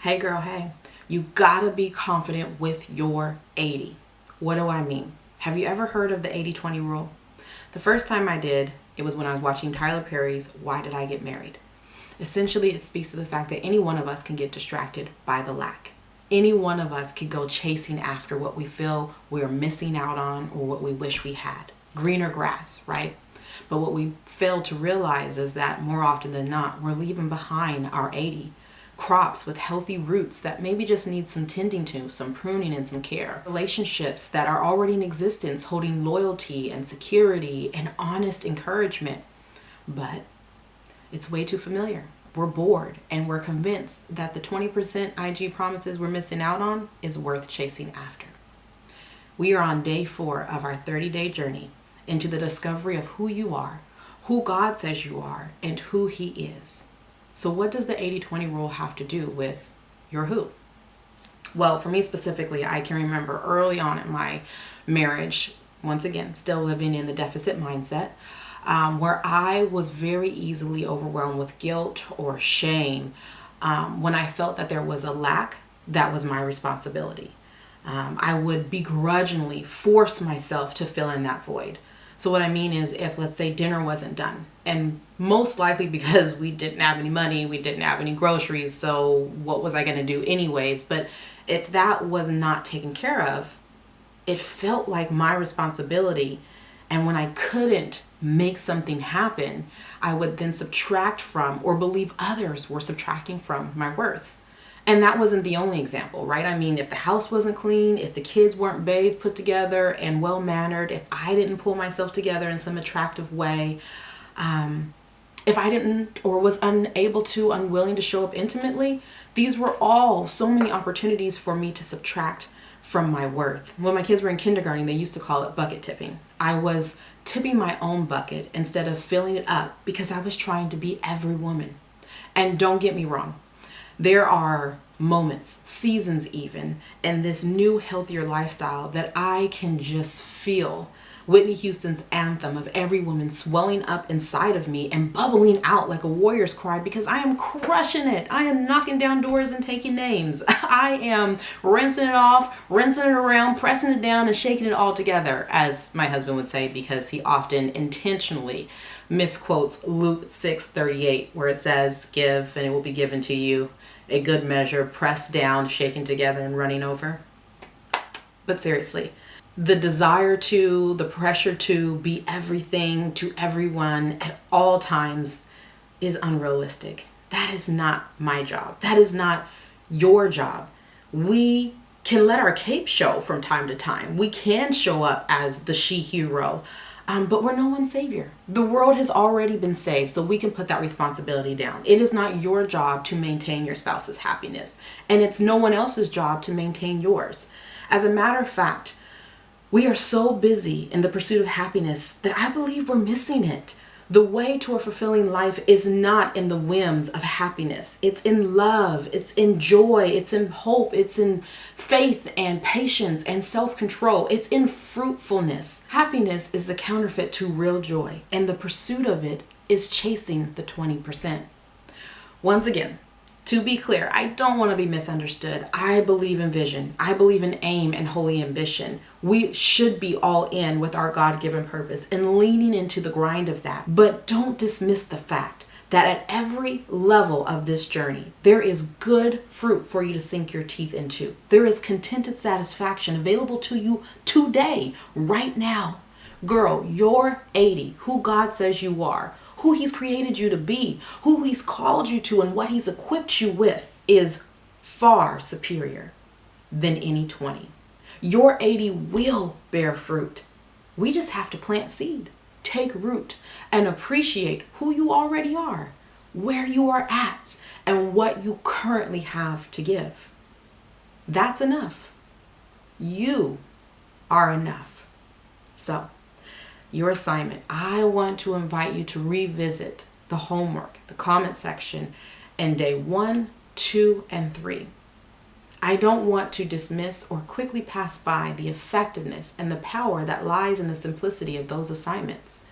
Hey girl, hey. You gotta be confident with your 80. What do I mean? Have you ever heard of the 80-20 rule? The first time I did, it was when I was watching Tyler Perry's Why Did I Get Married? Essentially, it speaks to the fact that any one of us can get distracted by the lack. Any one of us could go chasing after what we feel we're missing out on or what we wish we had. Greener grass, right? But what we fail to realize is that more often than not, we're leaving behind our 80 crops with healthy roots that maybe just need some tending to, some pruning and some care. Relationships that are already in existence, holding loyalty and security and honest encouragement. But it's way too familiar. We're bored and we're convinced that the 20% IG promises we're missing out on is worth chasing after. We are on day 4 of our 30-day journey into the discovery of who you are, who God says you are, and who He is. So what does the 80-20 rule have to do with your who? Well, for me specifically, I can remember early on in my marriage, once again, still living in the deficit mindset, where I was very easily overwhelmed with guilt or shame when I felt that there was a lack that was my responsibility. I would begrudgingly force myself to fill in that void. So what I mean is, if let's say dinner wasn't done, and most likely because we didn't have any money, we didn't have any groceries, so what was I going to do anyways? But if that was not taken care of, it felt like my responsibility. And when I couldn't make something happen, I would then subtract from or believe others were subtracting from my worth. And that wasn't the only example, right? I mean, if the house wasn't clean, if the kids weren't bathed, put together, and well-mannered, if I didn't pull myself together in some attractive way, if I didn't or was unwilling to show up intimately, these were all so many opportunities for me to subtract from my worth. When my kids were in kindergarten, they used to call it bucket tipping. I was tipping my own bucket instead of filling it up because I was trying to be every woman. And don't get me wrong. There are moments, seasons even, in this new, healthier lifestyle that I can just feel Whitney Houston's anthem of every woman swelling up inside of me and bubbling out like a warrior's cry because I am crushing it. I am knocking down doors and taking names. I am rinsing it off, rinsing it around, pressing it down, and shaking it all together, as my husband would say, because he often intentionally misquotes Luke 6:38, where it says, "Give and it will be given to you, a good measure, pressed down, shaken together, and running over." But seriously, the desire to, the pressure to be everything to everyone at all times is unrealistic. That is not my job. That is not your job. We can let our cape show from time to time. We can show up as the she hero, but we're no one's savior. The world has already been saved, so we can put that responsibility down. It is not your job to maintain your spouse's happiness, and it's no one else's job to maintain yours. As a matter of fact, we are so busy in the pursuit of happiness that I believe we're missing it. The way to a fulfilling life is not in the whims of happiness. It's in love, it's in joy, it's in hope, it's in faith and patience and self-control. It's in fruitfulness. Happiness is the counterfeit to real joy, and the pursuit of it is chasing the 20%. Once again, to be clear, I don't want to be misunderstood. I believe in vision. I believe in aim and holy ambition. We should be all in with our God-given purpose and leaning into the grind of that. But don't dismiss the fact that at every level of this journey, there is good fruit for you to sink your teeth into. There is contented satisfaction available to you today, right now. Girl, you're 80, who God says you are, who He's created you to be, who He's called you to, and what He's equipped you with is far superior than any 20. Your 80 will bear fruit. We just have to plant seed, take root, and appreciate who you already are, where you are at, and what you currently have to give. That's enough. You are enough. So, your assignment, I want to invite you to revisit the homework, the comment section, in day 1, 2, and 3. I don't want to dismiss or quickly pass by the effectiveness and the power that lies in the simplicity of those assignments.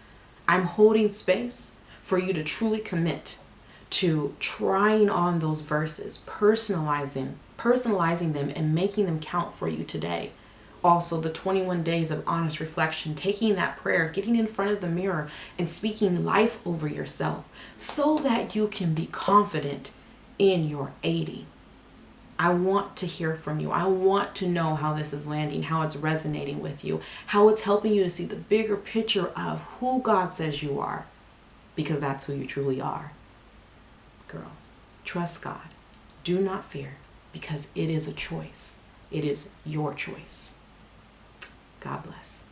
I'm holding space for you to truly commit to trying on those verses, personalizing them and making them count for you today. Also, the 21 days of honest reflection, taking that prayer, getting in front of the mirror and speaking life over yourself so that you can be confident in your 80. I want to hear from you. I want to know how this is landing, how it's resonating with you, how it's helping you to see the bigger picture of who God says you are, because that's who you truly are. Girl, trust God. Do not fear, because it is a choice. It is your choice. God bless.